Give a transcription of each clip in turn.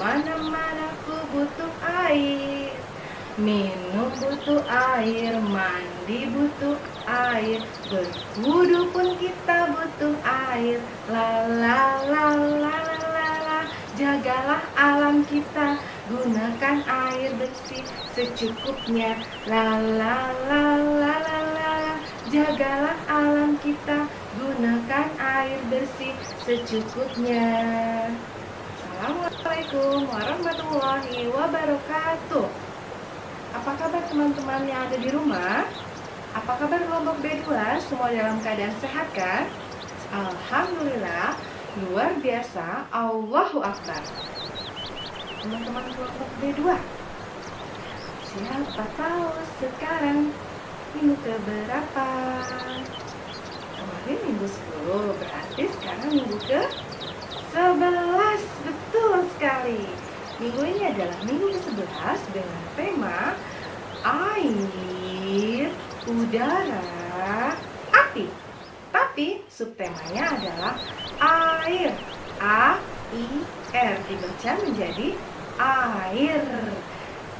Kemana-mana ku butuh air. Minum butuh air, mandi butuh air, berwudu pun kita butuh air. La la la la la la la. Jagalah alam kita, gunakan air bersih secukupnya. La la la la la la. Jagalah alam kita, gunakan air bersih secukupnya. Assalamualaikum warahmatullahi wabarakatuh. Apa kabar teman-teman yang ada di rumah? Apa kabar kelompok B2? Semua dalam keadaan sehat kan? Alhamdulillah, luar biasa, Allahu Akbar. Teman-teman kelompok B2, siapa tahu sekarang minggu keberapa? Kemarin minggu 10, berarti sekarang minggu ke-11. Betul sekali. Minggu ini adalah minggu ke-11 dengan tema air, udara, api. Tapi subtemanya adalah air, A-I-R, dibaca menjadi air.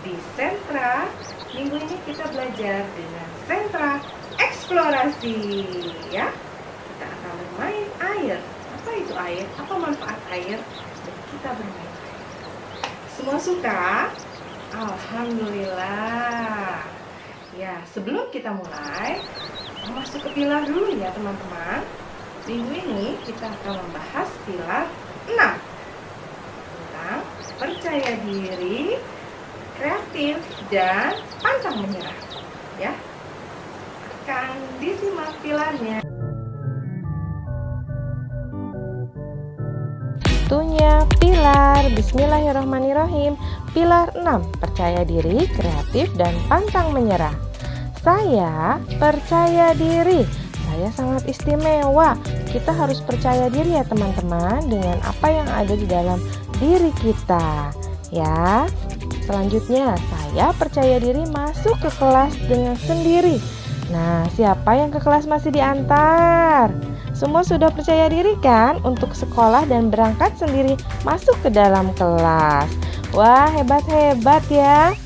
Di sentra, minggu ini kita belajar dengan sentra eksplorasi, ya. Kita akan bermain air. Apa itu air? Apa manfaat air? Dan kita bermain. Semua suka? Alhamdulillah. Ya, sebelum kita mulai, masuk ke pilar dulu ya teman-teman. Minggu ini kita akan membahas pilar 6 tentang percaya diri, kreatif, dan pantang menyerah. Ya, akan disimak pilarnya. Tentunya pilar Bismillahirrahmanirrahim. Pilar 6, percaya diri, kreatif, dan pantang menyerah. Saya percaya diri. Saya sangat istimewa. Kita harus percaya diri ya teman-teman dengan apa yang ada di dalam diri kita. Ya. Selanjutnya, saya percaya diri masuk ke kelas dengan sendiri. Nah, siapa yang ke kelas masih diantar? Semua sudah percaya diri kan untuk sekolah dan berangkat sendiri masuk ke dalam kelas. Wah, hebat-hebat ya.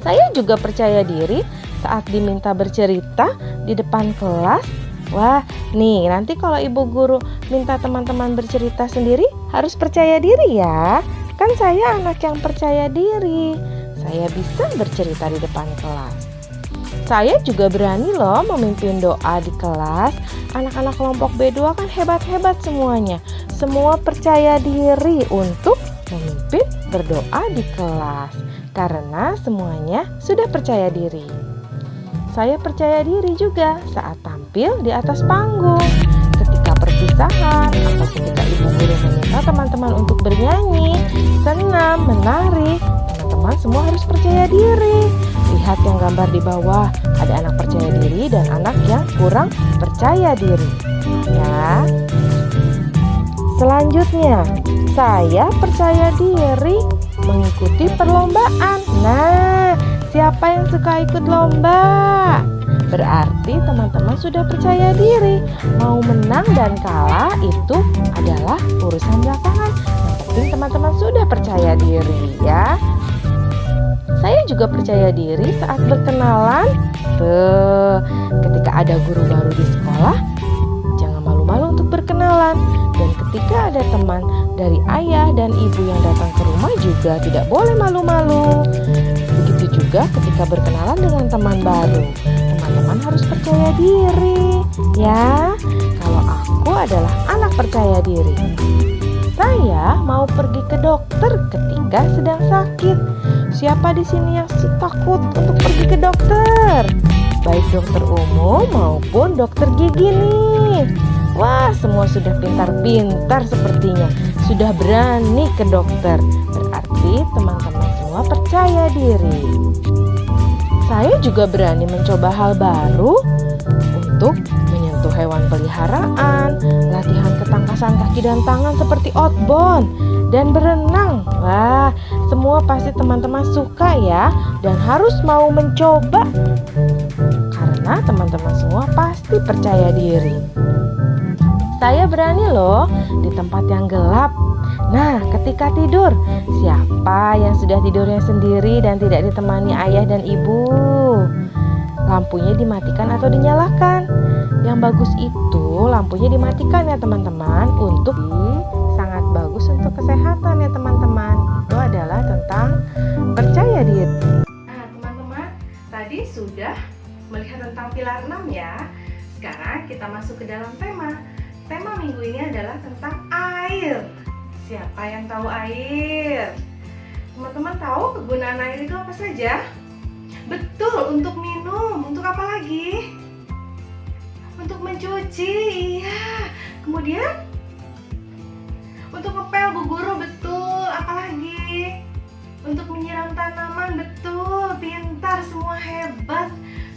Saya juga percaya diri saat diminta bercerita di depan kelas. Wah, nih nanti kalau ibu guru minta teman-teman bercerita sendiri harus percaya diri ya. Kan saya anak yang percaya diri. Saya bisa bercerita di depan kelas. Saya juga berani loh memimpin doa di kelas. Anak-anak kelompok B2 kan hebat-hebat semuanya. Semua percaya diri untuk memimpin berdoa di kelas. Karena semuanya sudah percaya diri. Saya percaya diri juga saat tampil di atas panggung. Ketika perpisahan atau ketika ibu guru meminta teman-teman untuk bernyanyi, senam, menari, teman-teman semua harus percaya diri. Lihat yang gambar di bawah, ada anak percaya diri dan anak yang kurang percaya diri. Ya. Selanjutnya, saya percaya diri mengikuti perlombaan. Nah, siapa yang suka ikut lomba? Berarti teman-teman sudah percaya diri. Mau menang dan kalah itu adalah urusan belakangan. Yang penting teman-teman sudah percaya diri ya. Saya juga percaya diri saat berkenalan. Ketika ada guru baru di sekolah, jangan malu-malu untuk berkenalan. Dan ketika ada teman dari ayah dan ibu yang datang ke rumah juga tidak boleh malu-malu. Begitu juga ketika berkenalan dengan teman baru. Teman-teman harus percaya diri. Ya, kalau aku adalah anak percaya diri. Saya mau pergi ke dokter ketika sedang sakit. Siapa di sini yang takut untuk pergi ke dokter? Baik dokter umum maupun dokter gigi nih. Wah, semua sudah pintar-pintar sepertinya. Sudah berani ke dokter. Berarti teman-teman semua percaya diri. Saya juga berani mencoba hal baru untuk menyentuh hewan peliharaan, latihan ketangkasan kaki dan tangan seperti outbound, dan berenang. Wah, semua pasti teman-teman suka ya, dan harus mau mencoba. Karena teman-teman semua pasti percaya diri. Saya berani loh di tempat yang gelap. Nah, ketika tidur, siapa yang sudah tidurnya sendiri dan tidak ditemani ayah dan ibu? Lampunya dimatikan atau dinyalakan? Yang bagus itu lampunya dimatikan ya teman-teman, untuk sangat bagus untuk kesehatan ya teman-teman. Itu adalah tentang percaya diri. Nah teman-teman, tadi sudah melihat tentang pilar 6 ya. Sekarang kita masuk ke dalam tema. Tema minggu ini adalah tentang air. Siapa yang tahu air? Teman-teman tahu kegunaan air itu apa saja? Betul, untuk minum. Untuk apa lagi? Untuk mencuci, iya. Kemudian untuk ngepel Bu Guru, betul. Apalagi? Untuk menyiram tanaman, betul. Pintar, semua hebat.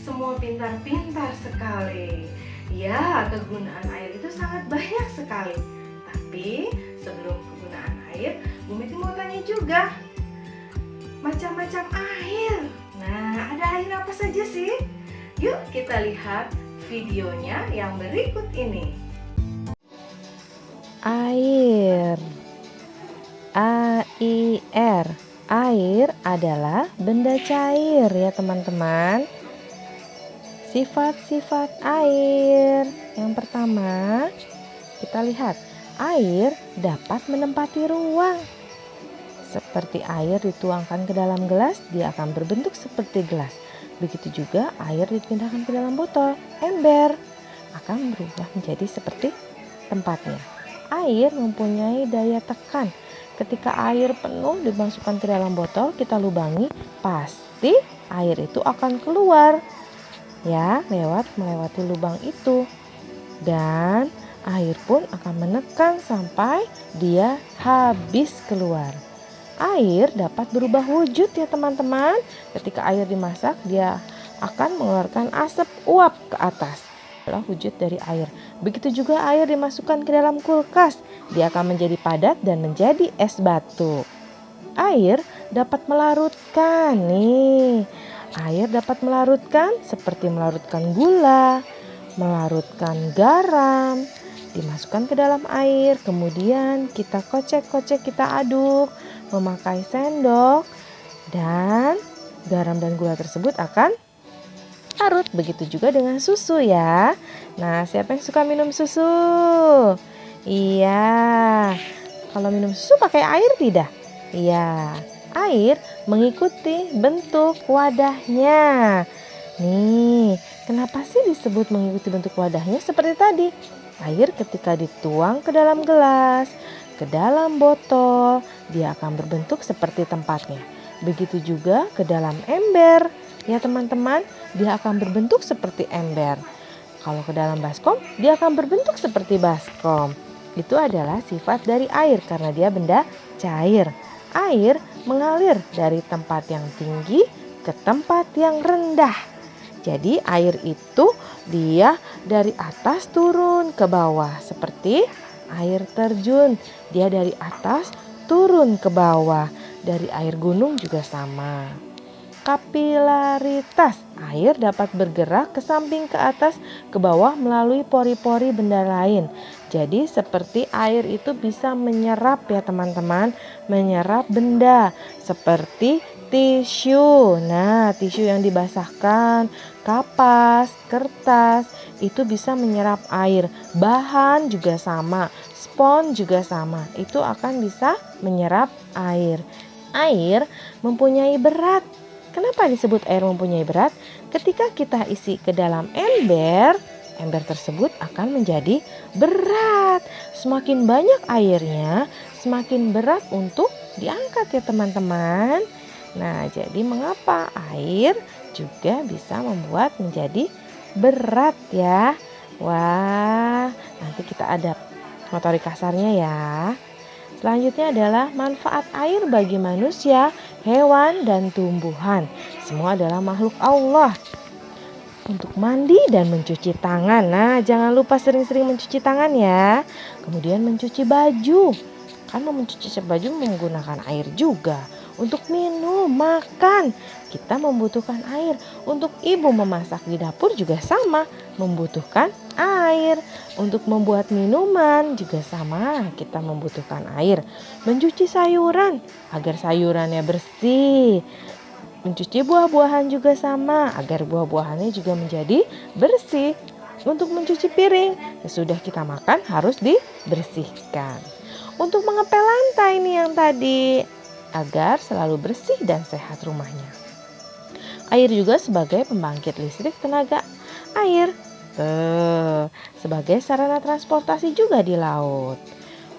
Semua pintar-pintar sekali. Ya, kegunaan air itu sangat banyak sekali. Tapi sebelum kegunaan air, Bu Meti mau tanya juga. Macam-macam air. Nah, ada air apa saja sih? Yuk kita lihat videonya yang berikut ini. Air. A-I-R. Air adalah benda cair ya teman-teman. Sifat-sifat air. Yang pertama, kita lihat. Air dapat menempati ruang. Seperti air dituangkan ke dalam gelas, dia akan berbentuk seperti gelas. Begitu juga air dipindahkan ke dalam botol, ember, akan berubah menjadi seperti tempatnya. Air mempunyai daya tekan. Ketika air penuh dimasukkan ke dalam botol, kita lubangi, pasti air itu akan keluar. Ya, melewati lubang itu. Dan air pun akan menekan sampai dia habis keluar. Air dapat berubah wujud ya teman-teman. Ketika air dimasak, dia akan mengeluarkan asap uap ke atas. Itulah wujud dari air. Begitu juga air dimasukkan ke dalam kulkas, dia akan menjadi padat dan menjadi es batu. Air dapat melarutkan nih. Air dapat melarutkan seperti melarutkan gula, melarutkan garam, dimasukkan ke dalam air, kemudian kita kocek-kocek, kita aduk memakai sendok, dan garam dan gula tersebut akan larut. Begitu juga dengan susu ya. Nah, siapa yang suka minum susu? Iya. Kalau minum susu pakai air tidak? Iya. Air mengikuti bentuk wadahnya. Nih, kenapa sih disebut mengikuti bentuk wadahnya seperti tadi? Air ketika dituang ke dalam gelas, ke dalam botol, dia akan berbentuk seperti tempatnya. Begitu juga ke dalam ember. Ya teman-teman, dia akan berbentuk seperti ember. Kalau ke dalam baskom, dia akan berbentuk seperti baskom. Itu adalah sifat dari air karena dia benda cair. Air mengalir dari tempat yang tinggi ke tempat yang rendah. Jadi air itu dia dari atas turun ke bawah seperti air terjun. Dia dari atas turun ke bawah. Dari air gunung juga sama. Kapilaritas. Air dapat bergerak ke samping, ke atas, ke bawah melalui pori-pori benda lain. Jadi seperti air itu bisa menyerap ya teman-teman. Menyerap benda seperti tisu. Nah, tisu yang dibasahkan, kapas, kertas, itu bisa menyerap air. Bahan juga sama, spons juga sama. Itu akan bisa menyerap air. Air mempunyai berat. Kenapa disebut air mempunyai berat? Ketika kita isi ke dalam ember, ember tersebut akan menjadi berat. Semakin banyak airnya, semakin berat untuk diangkat ya teman-teman. Nah, jadi mengapa air juga bisa membuat menjadi berat ya? Wah, nanti kita ada motorik kasarnya ya. Selanjutnya adalah manfaat air bagi manusia, hewan, dan tumbuhan. Semua adalah makhluk Allah. Untuk mandi dan mencuci tangan. Nah, jangan lupa sering-sering mencuci tangan ya. Kemudian mencuci baju. Karena mencuci baju menggunakan air juga. Untuk minum, makan, kita membutuhkan air. Untuk ibu memasak di dapur juga sama. membutuhkan air. Untuk membuat minuman juga sama, kita membutuhkan air. Mencuci sayuran agar sayurannya bersih. Mencuci buah-buahan juga sama, agar buah-buahannya juga menjadi bersih. Untuk mencuci piring, sesudah kita makan harus dibersihkan. Untuk mengepel lantai nih yang tadi, agar selalu bersih dan sehat rumahnya. Air juga sebagai pembangkit listrik tenaga air. Sebagai sarana transportasi juga di laut.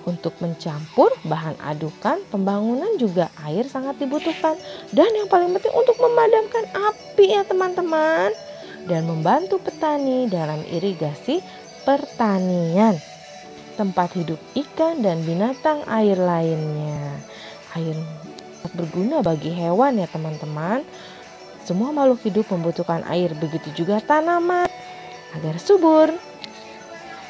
Untuk mencampur bahan adukan pembangunan juga air sangat dibutuhkan. Dan yang paling penting untuk memadamkan api ya teman-teman. Dan membantu petani dalam irigasi pertanian. Tempat hidup ikan dan binatang air lainnya. Air berguna bagi hewan ya teman-teman. Semua makhluk hidup membutuhkan air, begitu juga tanaman agar subur.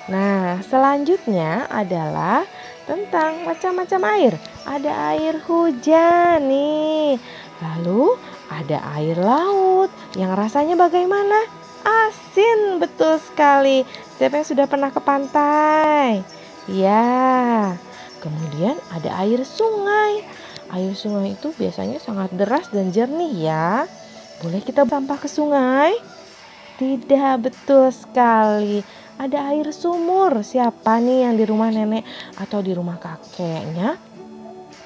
Nah, selanjutnya adalah tentang macam-macam air. Ada air hujan nih. Lalu ada air laut yang rasanya bagaimana? Asin, betul sekali. Siapa yang sudah pernah ke pantai? Ya. Kemudian ada air sungai. Air sungai itu biasanya sangat deras dan jernih ya. Boleh kita sampah ke sungai? Tidak, betul sekali. Ada air sumur. Siapa nih yang di rumah nenek atau di rumah kakeknya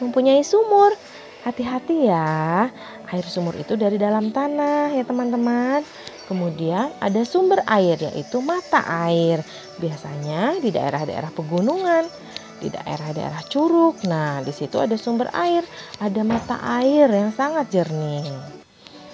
mempunyai sumur? Hati-hati ya. Air sumur itu dari dalam tanah ya teman-teman. Kemudian ada sumber air yaitu mata air. Biasanya di daerah-daerah pegunungan, di daerah-daerah curug. Nah, di situ ada sumber air, ada mata air yang sangat jernih.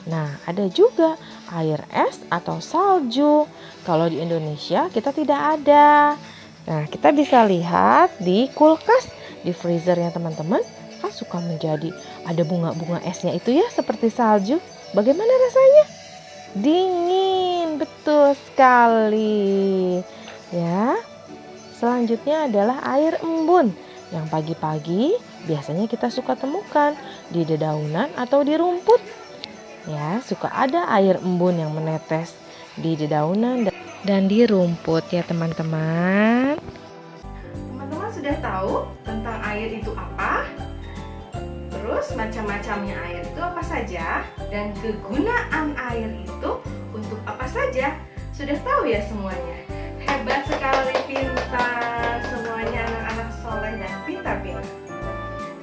Nah, ada juga air es atau salju. Kalau di Indonesia kita tidak ada. Nah, kita bisa lihat di kulkas, di freezer ya teman-teman. Kan suka menjadi ada bunga-bunga esnya itu ya seperti salju. Bagaimana rasanya? Dingin, betul sekali. Ya. Selanjutnya adalah air embun yang pagi-pagi biasanya kita suka temukan di dedaunan atau di rumput. Ya, suka ada air embun yang menetes di dedaunan dan di rumput ya teman-teman. Teman-teman sudah tahu tentang air itu apa? Terus macam-macamnya air itu apa saja? Dan kegunaan air itu untuk apa saja? Sudah tahu ya semuanya? Hebat sekali, pintar semuanya, anak-anak soleh dan pintar-pintar.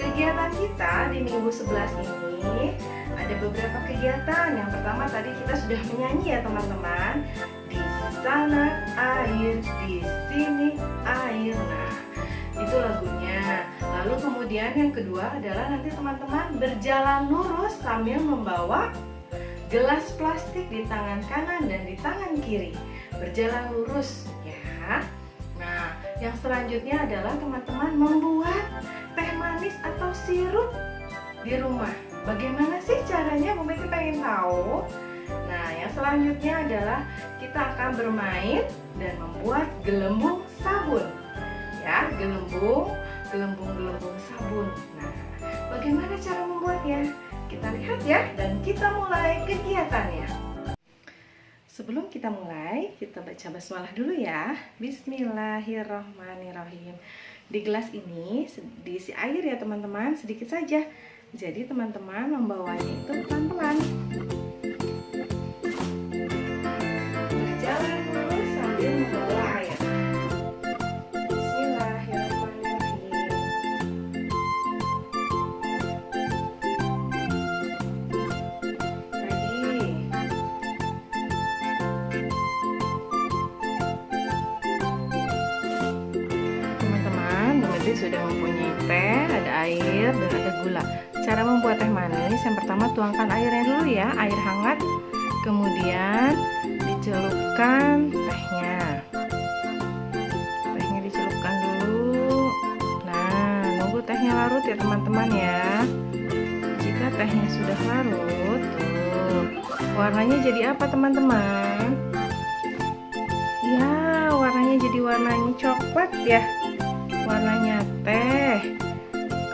Kegiatan kita di minggu 11 ini ada beberapa kegiatan. Yang pertama tadi kita sudah menyanyi ya teman-teman. Di sana air, di sini air. Nah, itu lagunya. Lalu kemudian yang kedua adalah nanti teman-teman berjalan lurus sambil membawa gelas plastik di tangan kanan dan di tangan kiri. Berjalan lurus ya. Nah, yang selanjutnya adalah teman-teman membuat teh manis atau sirup di rumah. Bagaimana sih caranya? Bu Meti pengen tahu. Nah, yang selanjutnya adalah kita akan bermain dan membuat gelembung sabun. Ya, gelembung sabun. Nah, bagaimana cara membuatnya? Kita lihat ya dan kita mulai kegiatannya. Sebelum kita mulai, kita baca basmalah dulu ya. Bismillahirrahmanirrahim. Di gelas ini diisi air ya teman-teman, sedikit saja. Jadi teman-teman membawanya itu pelan-pelan. Berjalan lurus sambil membawa air. Bismillahirrahmanirrahim. Lagi. Teman-teman, Bu Meti sudah mempunyai teh, ada air, dan ada gula. Cara membuat teh manis, yang pertama tuangkan airnya dulu ya, air hangat. Kemudian dicelupkan tehnya. Tehnya dicelupkan dulu. Nah, nunggu tehnya larut ya teman-teman ya. Jika tehnya sudah larut, tuh warnanya jadi apa teman-teman? Ya, warnanya jadi warnanya coklat ya. Warnanya teh.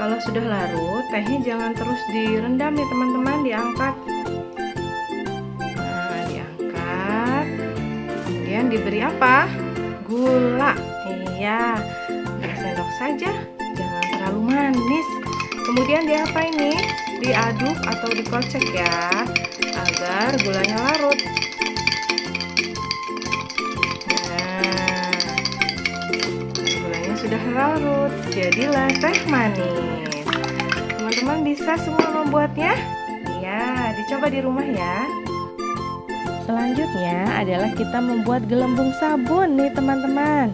Kalau sudah larut, tehnya jangan terus direndam ya teman-teman, diangkat. Nah, diangkat. Kemudian Kemudian diberi apa? Gula. Iya, 2 sendok saja, jangan terlalu manis. Kemudian diapa ini? Diaduk atau dikocek ya, agar gulanya larut. Nah, gulanya sudah larut, jadilah teh manis. Teman-teman bisa semua membuatnya? Ya, dicoba di rumah ya. Selanjutnya adalah kita membuat gelembung sabun nih teman-teman,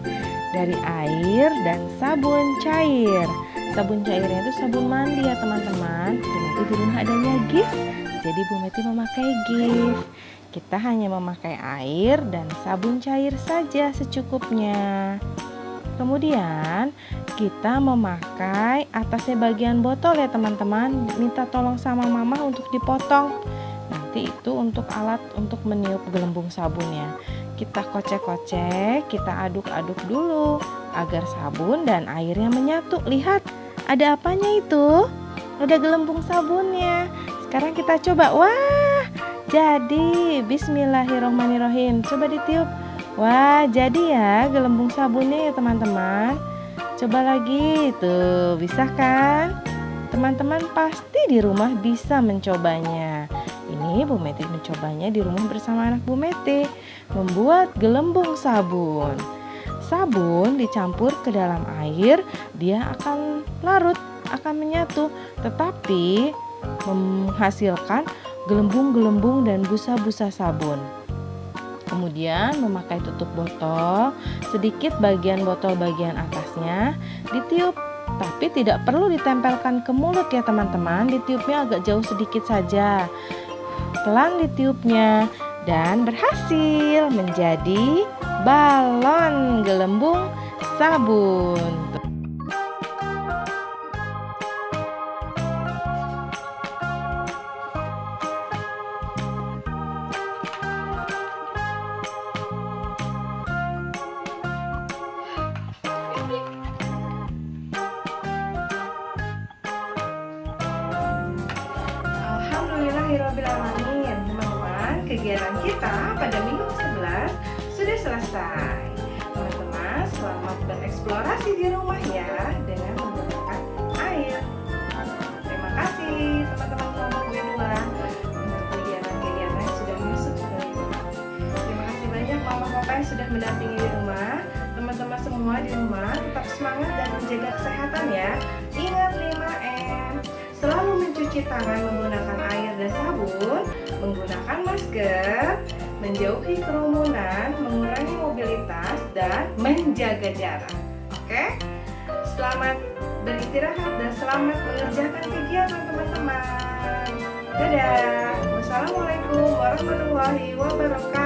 dari air dan sabun cair. Sabun cairnya itu sabun mandi ya teman-teman. Dan nanti di rumah adanya gift, jadi Bu Meti memakai gift. Kita hanya memakai air dan sabun cair saja secukupnya. Kemudian kita memakai atasnya bagian botol ya teman-teman. Minta tolong sama mama untuk dipotong. Nanti itu untuk alat untuk meniup gelembung sabunnya. Kita kocek-kocek, kita aduk-aduk dulu agar sabun dan airnya menyatu. Lihat, ada apanya itu? Ada gelembung sabunnya. Sekarang kita coba. Wah, jadi. Bismillahirrohmanirrohim. Coba ditiup. Wah, jadi ya gelembung sabunnya ya teman-teman. Coba lagi. Tuh, bisa kan? Teman-teman pasti di rumah bisa mencobanya. Ini Bu Meti mencobanya di rumah bersama anak Bu Meti, membuat gelembung sabun. Sabun dicampur ke dalam air, dia akan larut, akan menyatu, tetapi menghasilkan gelembung-gelembung dan busa-busa sabun. Kemudian memakai tutup botol, sedikit bagian botol bagian atasnya ditiup, tapi tidak perlu ditempelkan ke mulut ya teman-teman. Ditiupnya agak jauh sedikit saja. Pelan ditiupnya dan berhasil menjadi balon gelembung sabun. Alhamdulillahirrabbilalamin. Teman-teman, kegiatan kita pada minggu ke-11 sudah selesai. Teman-teman, selamat bereksplorasi di rumah ya dengan menggunakan air. Terima kasih teman-teman kelompok B2 untuk kegiatan-kegiatan yang sudah masuk ke rumah. Terima kasih banyak mama papa yang sudah mendampingi di rumah. Teman-teman semua di rumah tetap semangat dan menjaga kesehatan ya. Ingat 5M. Selalu mencuci tangan menggunakan air dan sabun, menggunakan masker, menjauhi kerumunan, mengurangi mobilitas, dan menjaga jarak. Oke? Selamat beristirahat dan selamat mengerjakan kegiatan teman-teman. Dadah. Wassalamualaikum warahmatullahi wabarakatuh.